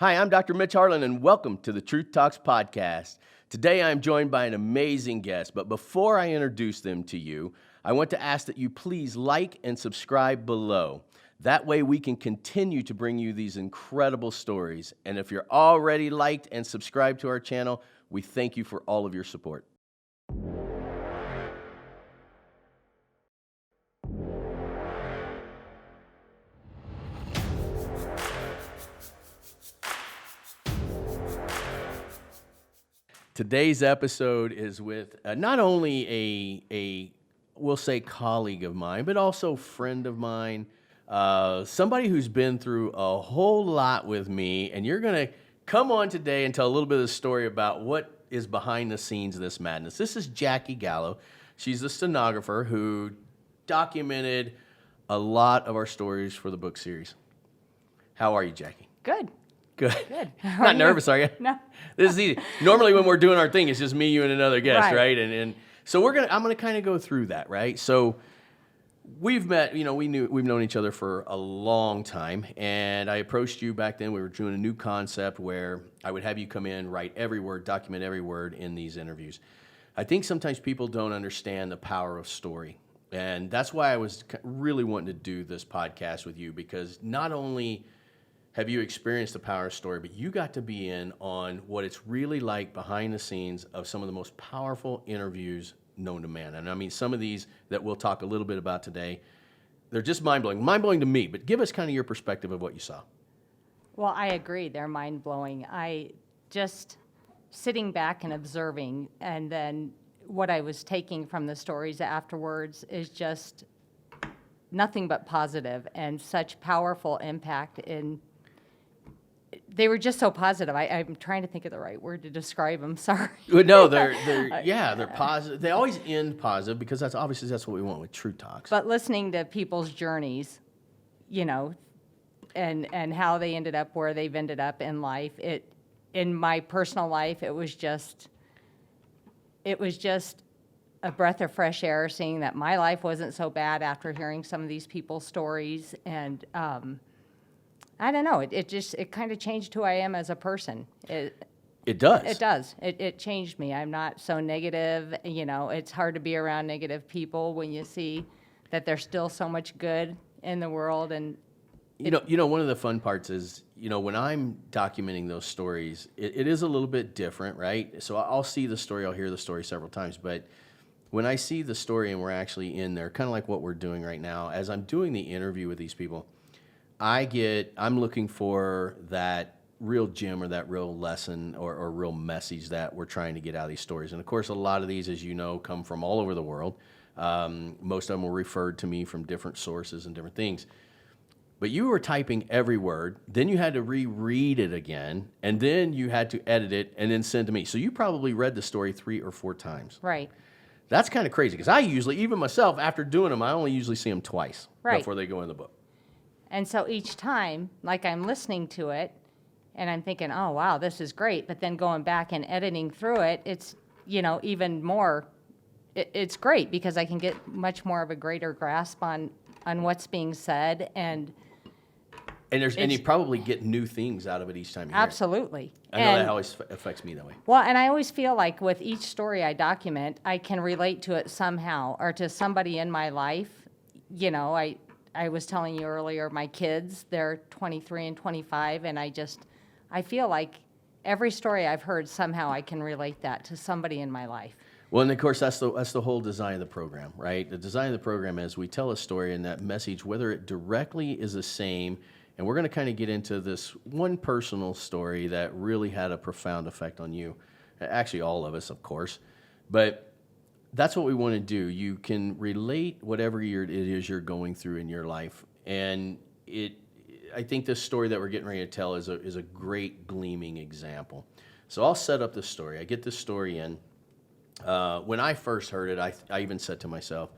Hi, I'm Dr. Mitch and welcome to the Truth Talks podcast. Today I'm joined by an amazing guest, but before I introduce them to you, I want to ask that you please like and subscribe below. That way we can continue to bring you these incredible stories. And if you're already liked and subscribed to our channel, we thank you for all of your support. Today's episode is with not only a we'll say colleague of mine, but also friend of mine, somebody who's been through a whole lot with me, and you're going to come on today and tell a little bit of the story about what is behind the scenes of this madness. This is Jackie Gallo. She's the stenographer who documented a lot of our stories for the book series. How are you, Jackie? Good. Good. Good. Not nervous, are you? No. This is easy. Normally when we're doing our thing, it's just me, you, and another guest, Right. right? And so I'm gonna kind of go through that, right? So we've met, we've known each other for a long time, and I approached you back then. We were doing a new concept where I would have you come in, write every word, document every word in these interviews. I think sometimes people don't understand the power of story, and that's why I was really wanting to do this podcast with you, because not only have you experienced the power of story, but you got to be in on what it's really like behind the scenes of some of the most powerful interviews known to man. And I mean, some of these that we'll talk a little bit about today, they're just mind-blowing to me, but give us kind of your perspective of what you saw. Well, I agree. They're mind-blowing. I just sitting back and observing, and then what I was taking from the stories afterwards is just nothing but positive and such powerful impact in. They were just so positive. I'm trying to think of the right word to describe them. Sorry. No, they're positive. They always end positive because that's what we want with True Talks. But listening to people's journeys, and how they ended up where they've ended up in life, in my personal life, it was just a breath of fresh air seeing that my life wasn't so bad after hearing some of these people's stories. And I don't know. It kind of changed who I am as a person. It does. It does. It changed me. I'm not so negative. It's hard to be around negative people when you see that there's still so much good in the world. And one of the fun parts is, when I'm documenting those stories, it is a little bit different, right? So I'll see the story, I'll hear the story several times, but when I see the story and we're actually in there, kind of like what we're doing right now, as I'm doing the interview with these people, I'm looking for that real gem or that real lesson or real message that we're trying to get out of these stories. And of course, a lot of these, as you know, come from all over the world. Most of them were referred to me from different sources and different things. But you were typing every word, then you had to reread it again, and then you had to edit it and then send to me. So you probably read the story 3 or 4 times. right. That's kind of crazy because I usually, even myself, after doing them, I only usually see them twice Right. before they go in the book. And so each time, like I'm listening to it, and I'm thinking, oh, wow, this is great. But then going back and editing through it, it's, even more, it's great because I can get much more of a greater grasp on what's being said. And you probably get new things out of it each time you hear it. absolutely. I know that always affects me that way. Well, and I always feel like with each story I document, I can relate to it somehow or to somebody in my life. I was telling you earlier, my kids, they're 23 and 25, and I feel like every story I've heard, somehow I can relate that to somebody in my life. Well, and of course, that's the whole design of the program, right? The design of the program is we tell a story, and that message, whether it directly is the same, and we're going to kind of get into this one personal story that really had a profound effect on you. Actually, all of us, of course. But that's what we want to do. You can relate whatever it is you're going through in your life, and I think this story that we're getting ready to tell is a great gleaming example. So I'll set up the story. I get this story in. When I first heard it, I even said to myself,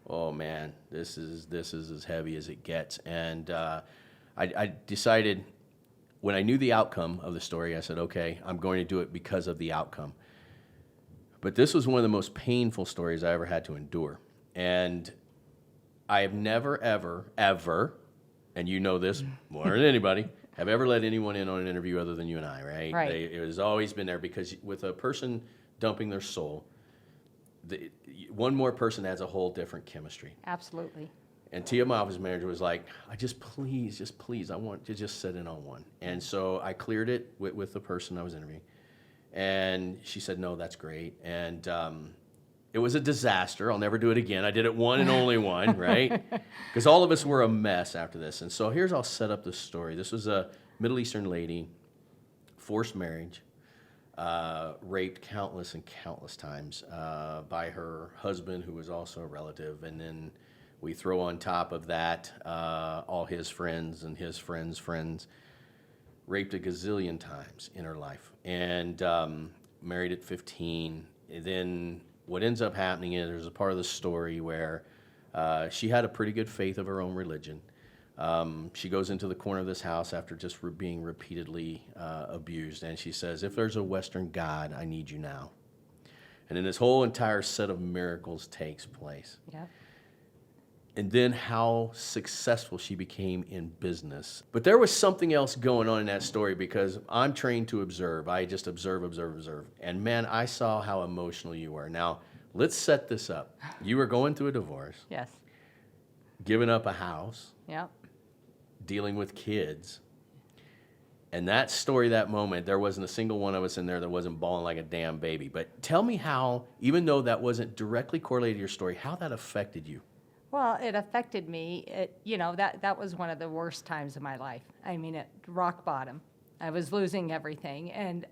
"Oh man, this is as heavy as it gets." And I decided when I knew the outcome of the story, I said, "Okay, I'm going to do it because of the outcome." But this was one of the most painful stories I ever had to endure. And I have never, ever, and you know this more than anybody, have ever let anyone in on an interview other than you and I, right? Right. It has always been there because with a person dumping their soul, one more person adds a whole different chemistry. Absolutely. And Tia, my office manager, was like, just please, I want to just sit in on one. And so I cleared it with the person I was interviewing. And she said, no, that's great. And it was a disaster. I'll never do it again. I did it one and only one, right? Because all of us were a mess after this. And so I'll set up the story. This was a Middle Eastern lady, forced marriage, raped countless and countless times by her husband, who was also a relative. And then we throw on top of that all his friends and his friends' friends, raped a gazillion times in her life, and married at 15. And then what ends up happening is there's a part of the story where she had a pretty good faith of her own religion. She goes into the corner of this house after just being repeatedly abused, and she says, if there's a Western God, I need you now. And then this whole entire set of miracles takes place. Yeah. And then how successful she became in business. But there was something else going on in that story because I'm trained to observe. I just observe. And man, I saw how emotional you were. Now, let's set this up. You were going through a divorce, Yes. giving up a house, Yep. dealing with kids. And that story, that moment, there wasn't a single one of us in there that wasn't bawling like a damn baby. But tell me how, even though that wasn't directly correlated to your story, how that affected you. Well, it affected me. That was one of the worst times of my life. I mean, at rock bottom. I was losing everything. And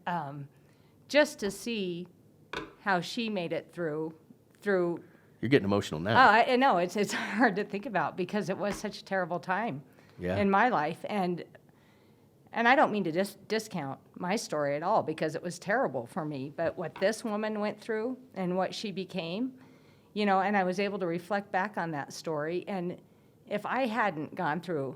just to see how she made it through. You're getting emotional Oh, now. I know. It's hard to think about because it was such a terrible time in my life. And I don't mean to discount my story at all because it was terrible for me. But what this woman went through and what she became, and I was able to reflect back on that story. And if I hadn't gone through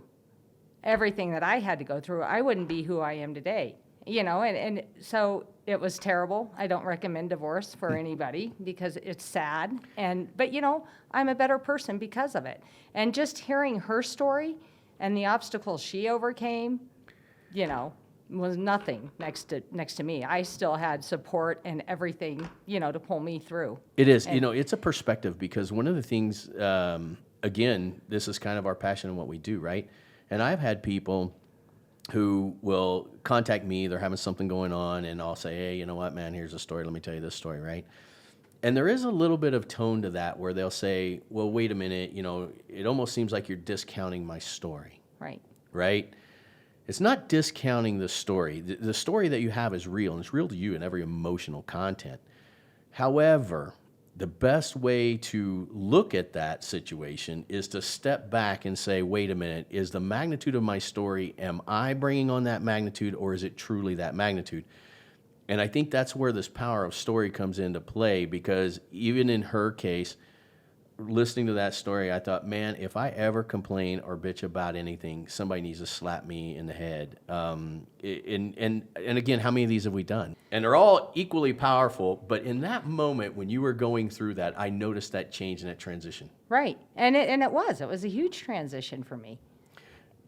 everything that I had to go through, I wouldn't be who I am today, and so it was terrible. I don't recommend divorce for anybody because it's sad. But I'm a better person because of it. And just hearing her story and the obstacles she overcame, was nothing next to me. I still had support and everything, to pull me through. It is. It's a perspective because one of the things, again, this is kind of our passion and what we do, right? And I've had people who will contact me. They're having something going on, and I'll say, hey, you know what, man, here's a story. Let me tell you this story, right? And there is a little bit of tone to that where they'll say, well, wait a minute, it almost seems like you're discounting my story. Right. Right? It's not discounting the story. The story that you have is real, and it's real to you in every emotional content. However, the best way to look at that situation is to step back and say, wait a minute, is the magnitude of my story, am I bringing on that magnitude, or is it truly that magnitude? And I think that's where this power of story comes into play, because even in her case, listening to that story, I thought, man, if I ever complain or bitch about anything, somebody needs to slap me in the head. And again, how many of these have we done? And they're all equally powerful, but in that moment when you were going through that, I noticed that change and that transition. Right. And it was a huge transition for me.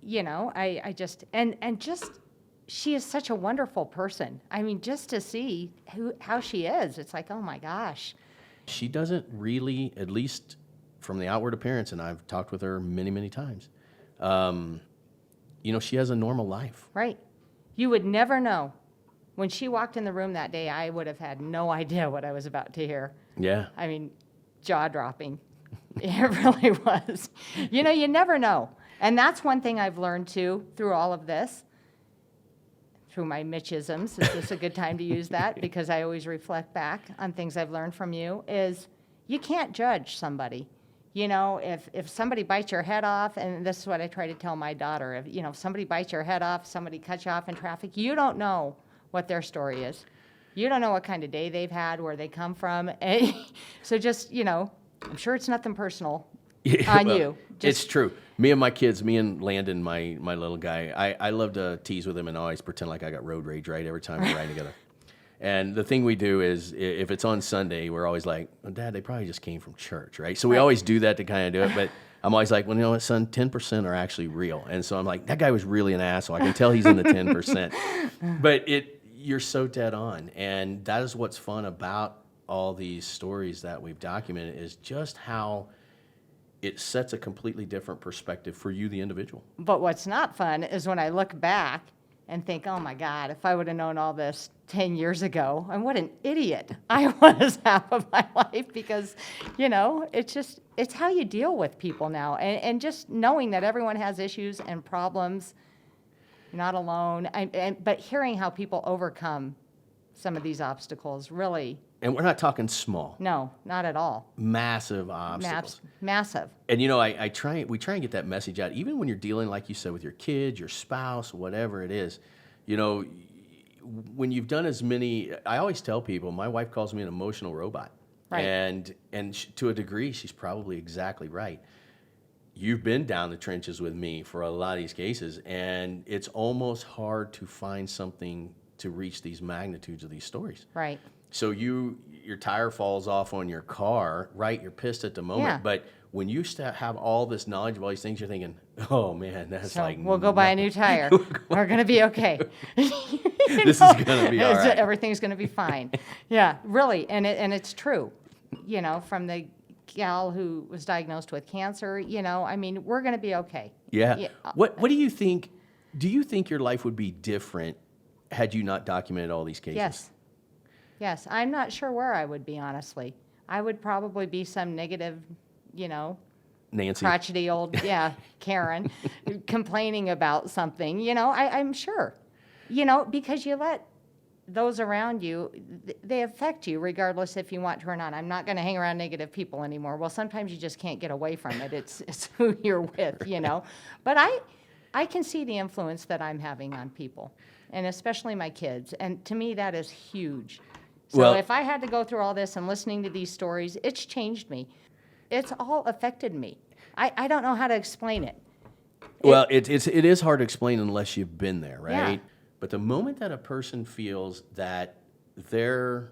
I just, and just, she is such a wonderful person. I mean, just to see how she is, it's like, oh my gosh. She doesn't really, at least from the outward appearance, and I've talked with her many, many times, she has a normal life. Right. You would never know. When she walked in the room that day, I would have had no idea what I was about to hear. Yeah. I mean, jaw-dropping. It really was. You never know. And that's one thing I've learned, too, through all of this. Through my Mitchisms, is this a good time to use that? Because I always reflect back on things I've learned from you, is you can't judge somebody. If somebody bites your head off, and this is what I try to tell my daughter, if somebody bites your head off, somebody cuts you off in traffic, you don't know what their story is. You don't know what kind of day they've had, where they come from. So just, I'm sure it's nothing personal on you. It's true. Me and my kids, me and Landon, my little guy, I love to tease with him and always pretend like I got road rage, right, every time we ride together. And the thing we do is, if it's on Sunday, we're always like, oh, Dad, they probably just came from church, right? So we always do that to kind of do it. I'm always like, well, you know what, son, 10% are actually real. And so I'm like, that guy was really an asshole. I can tell he's in the 10%. But you're so dead on. And that is what's fun about all these stories that we've documented, is just how it sets a completely different perspective for you, the individual. But what's not fun is when I look back and think, oh my God, if I would have known all this 10 years ago, and what an idiot I was half of my life, because, it's how you deal with people now. And just knowing that everyone has issues and problems, you're not alone. But hearing how people overcome some of these obstacles, really. And we're not talking small. No, not at all. Massive obstacles. Massive. And we try and get that message out, even when you're dealing, like you said, with your kids, your spouse, whatever it is. When you've done as many, I always tell people, my wife calls me an emotional robot. Right. And to a degree, she's probably exactly right. You've been down the trenches with me for a lot of these cases, and it's almost hard to find something to reach these magnitudes of these stories. Right. So your tire falls off on your car, right? You're pissed at the moment, Yeah. but when you have all this knowledge of all these things, you're thinking, oh man, that's So like, we'll go buy a new tire. We're going to be okay. This is gonna be all right. Everything's going to be fine. Yeah, really. And it's true. From the gal who was diagnosed with cancer, we're going to be okay. Yeah. What do you think? Do you think your life would be different had you not documented all these cases? Yes. Yes. I'm not sure where I would be, honestly. I would probably be some negative, Nancy. crotchety old, Karen, complaining about something, I'm sure, because you let those around you, they affect you regardless if you want to or not. I'm not going to hang around negative people anymore. Well, sometimes you just can't get away from it. It's who you're with, But I can see the influence that I'm having on people, and especially my kids. And to me, that is huge. So Well, if I had to go through all this and listening to these stories, it's changed me. It's all affected me. I don't know how to explain it. Well, it is hard to explain unless you've been there, right? Yeah. But the moment that a person feels that their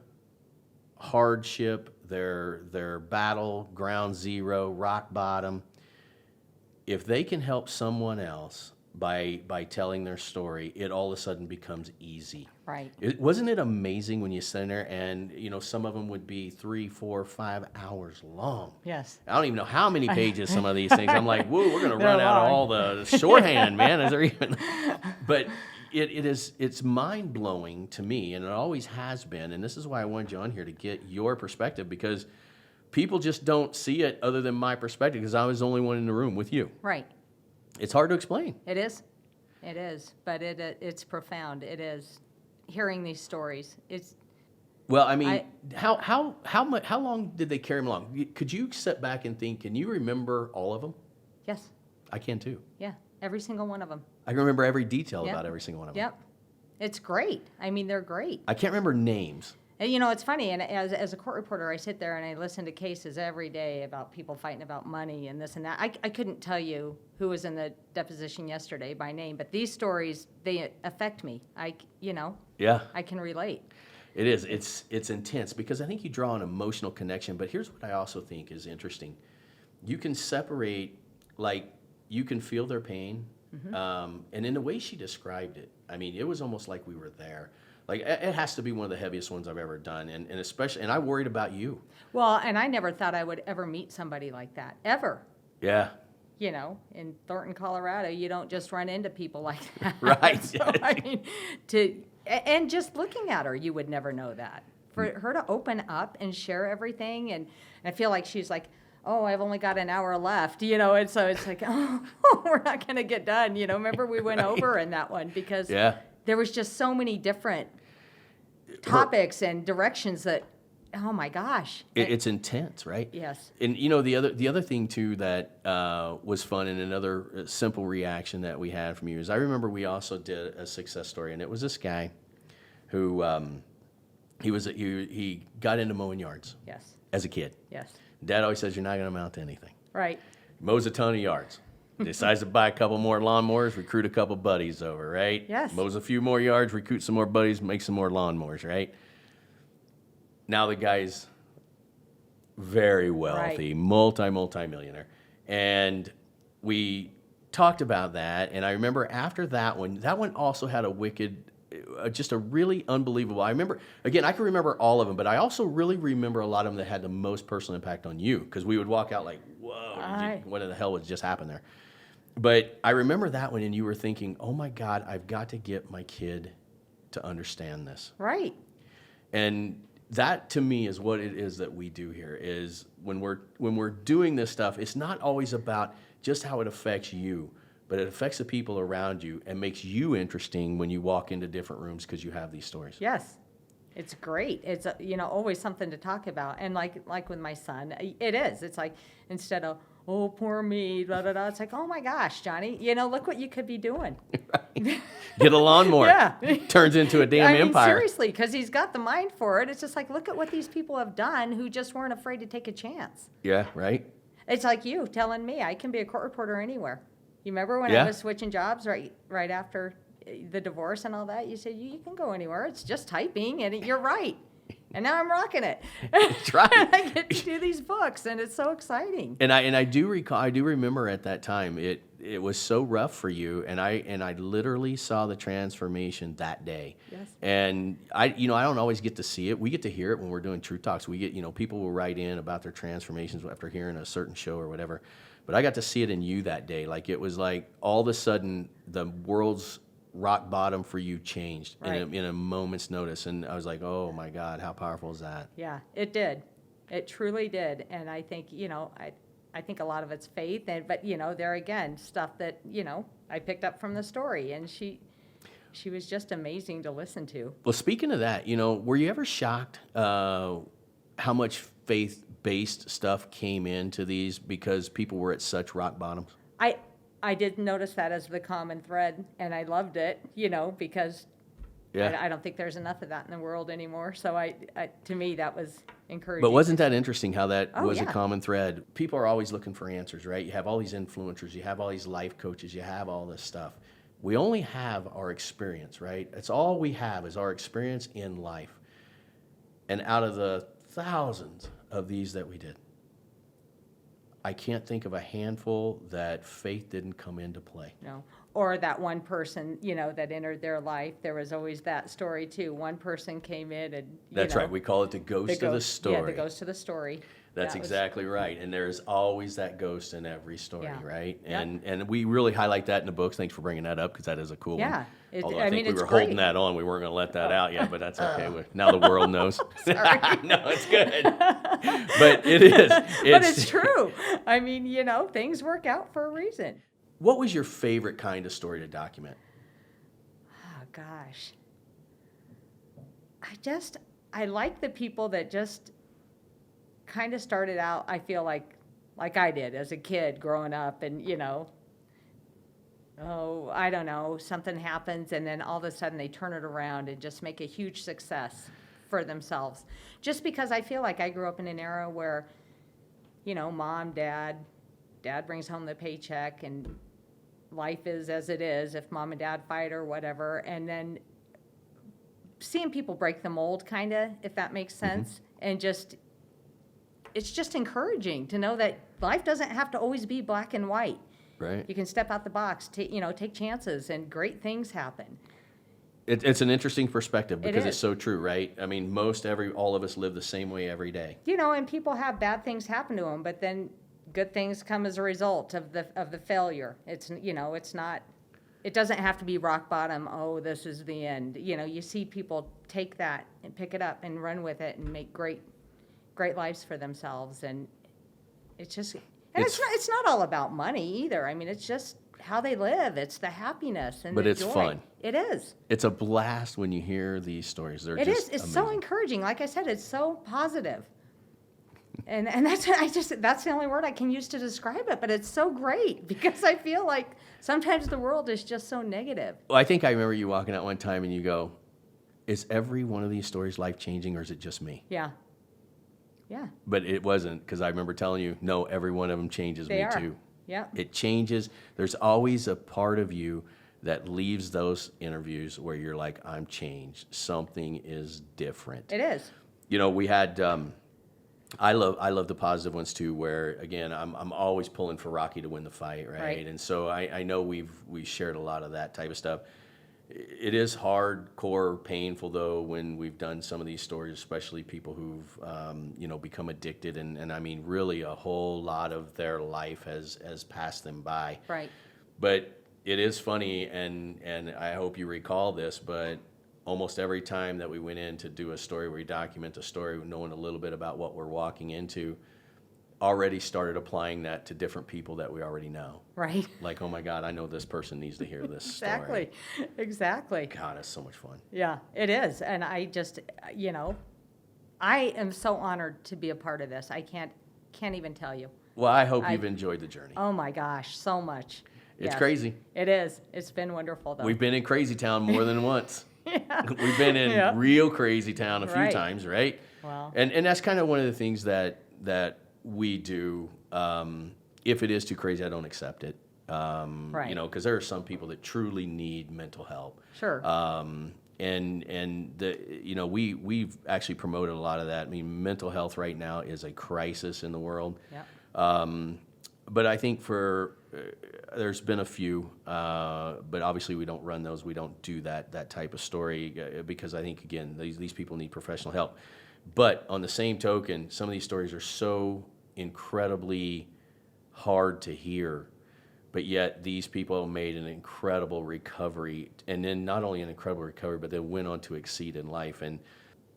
hardship, their battle, ground zero, rock bottom, if they can help someone else by telling their story, it all of a sudden becomes easy. Right. Wasn't it amazing when you sit there and, some of them would be 3, 4, 5 hours long. Yes. I don't even know how many pages some of these things. I'm like, whoa, we're going to They're run out of long. all the shorthand, man. Is there even? But it's mind-blowing to me, and it always has been. And this is why I wanted you on here, to get your perspective, because people just don't see it other than my perspective, because I was the only one in the room with you. Right. It's hard to explain. It is. It is. But it's profound. It is. Hearing these stories, Well, I mean, how long did they carry them along? Could you sit back and think, can you remember all of them? yes. I can too. Yeah. Every single one of them. I can remember every detail Yep. about every single one of them. Yep. It's great. They're great. I can't remember names. And, it's funny, and as a court reporter, I sit there and I listen to cases every day about people fighting about money and this and that. I couldn't tell you who was in the deposition yesterday by name, but these stories, they affect me. Yeah, I can relate. it is. It's intense, because I think you draw an emotional connection. But here's what I also think is interesting. You can separate, like, you can feel their pain. And in the way she described it, it was almost like we were there. Like, it has to be one of the heaviest ones I've ever done, and especially, and I worried about you. Well, and I never thought I would ever meet somebody like that, ever. Yeah. In Thornton, Colorado, you don't just run into people like that. Right. So, and just looking at her, you would never know that. For her to open up and share everything, and I feel like she's like, oh, I've only got an hour left, and so it's like, oh, we're not going to get done. Remember we went over in that one, because there was just so many different topics and directions that, oh my gosh. It's intense, right? Yes. And the other thing too that was fun, and another simple reaction that we had from you, is I remember we also did a success story, and it was this guy who he got into mowing yards. Yes. As a kid. Yes. Dad always says, you're not going to amount to anything. Right. Mows a ton of yards. Decides to buy a couple more lawnmowers, recruit a couple buddies over, right? Yes. Mows a few more yards, recruit some more buddies, make some more lawnmowers, right? Now the guy's very wealthy, multi-millionaire. And we talked about that, and I remember after that one also had a wicked, just a really unbelievable. I remember, again, I can remember all of them, but I also really remember a lot of them that had the most personal impact on you, because we would walk out like, whoa, what in the hell was just happened there? But I remember that one, and you were thinking, oh my God, I've got to get my kid to understand this. Right. And that to me is what it is that we do here, is when we're doing this stuff, it's not always about just how it affects you, but it affects the people around you and makes you interesting when you walk into different rooms because you have these stories. Yes. It's great. It's, always something to talk about. And like with my son, it is. It's like, instead of, oh, poor me, da, da, da, it's like, oh my gosh, Johnny, look what you could be doing. Get a lawnmower. Yeah. Turns into a damn empire. Seriously, because he's got the mind for it. It's just like, look at what these people have done who just weren't afraid to take a chance. Yeah, right? It's like you telling me I can be a court reporter anywhere. You remember when I was switching jobs right after the divorce and all that? You said, you can go anywhere. It's just typing, and you're right. And now I'm rocking it. That's right. I get to do these books, and it's so exciting. And I do remember at that time it was so rough for you, and I literally saw the transformation that day. Yes. And I don't always get to see it. We get to hear it when we're doing True Talks. We get, people will write in about their transformations after hearing a certain show or whatever. But I got to see it in you that day. Like, it was like all of a sudden the world's rock bottom for you changed in a moment's notice. And I was like, oh my God, how powerful is that? Yeah, it did. It truly did. And I think, I think a lot of it's faith, but there again, stuff that, I picked up from the story, and she was just amazing to listen to. Well, speaking of that, were you ever shocked how much faith-based stuff came into these because people were at such rock bottoms? I did notice that as the common thread, and I loved it, because I don't think there's enough of that in the world anymore. So to me, that was encouraging. But wasn't that interesting how that was a common thread? People are always looking for answers, right? You have all these influencers, you have all these life coaches, you have all this stuff. We only have our experience, right? That's all we have is our experience in life. And out of the thousands of these that we did, I can't think of a handful that faith didn't come into play. No. Or that one person, that entered their life. There was always that story, too. One person came in and, That's right. We call it the ghost of the story. Yeah, the ghost of the story. That's exactly right. And there's always that ghost in every story, right? And we really highlight that in the books. Thanks for bringing that up, because that is a cool one. Although I think we were holding that on. We weren't going to let that out yet, but that's okay. Now the world knows. Sorry. No, it's good. But it is. But it's true. I mean, things work out for a reason. What was your favorite kind of story to document? Oh, gosh. I like the people that just kind of started out, I feel like I did as a kid growing up, and, I don't know, something happens, and then all of a sudden they turn it around and just make a huge success for themselves. Just because I feel like I grew up in an era where, mom, dad brings home the paycheck, and life is as it is if mom and dad fight or whatever, and then seeing people break the mold, kind of, if that makes sense, and it's just encouraging to know that life doesn't have to always be black and white. Right. You can step out the box, take chances, and great things happen. It's an interesting perspective, because it's so true, right? I mean, all of us live the same way every day. And people have bad things happen to them, but then good things come as a result of the failure. It's not. It doesn't have to be rock bottom. Oh, this is the end. You see people take that and pick it up and run with it and make great lives for themselves, and it's just. And it's not all about money either. I mean, it's just how they live. It's the happiness and the joy. But it's fun. It is. It's a blast when you hear these stories. They're It just is. It's amazing. so encouraging. Like I said, it's so positive. And that's the only word I can use to describe it. But it's so great, because I feel like sometimes the world is just so negative. Well, I think I remember you walking out one time and you go, "Is every one of these stories life-changing, or is it just me?" Yeah. Yeah. But it wasn't, because I remember telling you, no, every one of them changes me too. Yeah. It changes. There's always a part of you that leaves those interviews where you're like, I'm changed. Something is different. It is. We had I love the positive ones too, where again I'm always pulling for Rocky to win the fight, right? Right. And so I know we shared a lot of that type of stuff. It is hardcore painful though when we've done some of these stories, especially people who've become addicted, and I mean really a whole lot of their life has passed them by. Right. But it is funny, and I hope you recall this, but almost every time that we went in to do a story where we document the story, knowing a little bit about what we're walking into, already started applying that to different people that we already know. Right. Like, oh my God, I know this person needs to hear this Exactly. story. Exactly. God, it's so much fun. Yeah, it is. And I just, I am so honored to be a part of this. I can't even tell you. Well, I hope you've enjoyed the journey. Oh my gosh, so much. It's Yes. crazy. It is. It's been wonderful though. We've been in Crazy Town more than once. Yeah. We've been in Yeah. real Crazy Town a few Right. times, right? Wow. And that's kind of one of the things that we do. If it is too crazy, I don't accept it. Right. Because there are some people that truly need mental help. Sure. We've actually promoted a lot of that. I mean, mental health right now is a crisis in the world. Yeah. But I think there's been a few, but obviously we don't run those. We don't do that type of story because I think, again, these people need professional help. But on the same token, some of these stories are so incredibly hard to hear, but yet these people made an incredible recovery, and then not only an incredible recovery, but they went on to exceed in life. And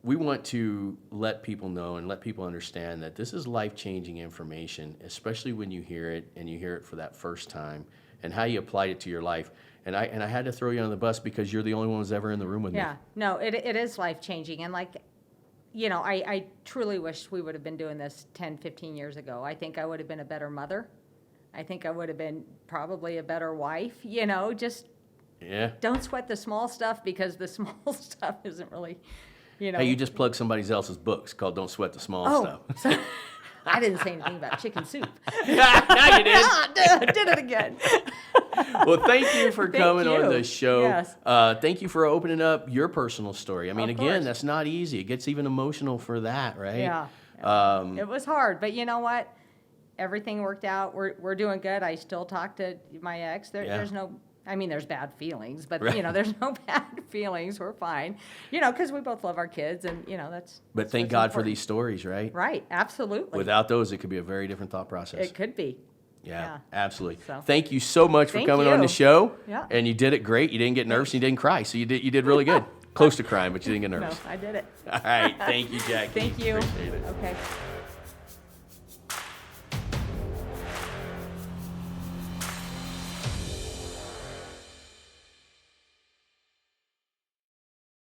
we want to let people know and let people understand that this is life-changing information, especially when you hear it and you hear it for that first time and how you applied it to your life. And I had to throw you on the bus because you're the only one who's ever in the room with me. Yeah. No, it is life-changing. And I truly wish we would have been doing this 10, 15 years ago. I think I would have been a better mother. I think I would have been probably a better wife, just Yeah. don't sweat the small stuff because the small stuff isn't really, Hey, you just plugged somebody else's books called "Don't Sweat the Small Stuff." So, I didn't say anything about chicken soup. Now you did. I did it again. Well, thank you for coming on you. the show. Yes. Thank you for opening up your personal story. I mean, Of again, course. that's not easy. It gets even emotional for that, right? Yeah. It was hard, but you know what? Everything worked out. We're doing good. I still talk to my ex. Yeah. There's no, there's bad feelings, but Right. there's no bad feelings. We're fine. Because we both love our kids, and that's. But that's thank what's God for important. these stories, right? Right. Absolutely. Without those, it could be a very different thought process. It could be. Yeah, absolutely. So. Thank you so much for Thank coming on you. the show. Yeah. And you did it great. You didn't get nervous. And you didn't cry. So you did really good. Close to crying, but you didn't get No, nervous. I did it. All right. Thank you, Jackie. Thank you. Appreciate it. Okay.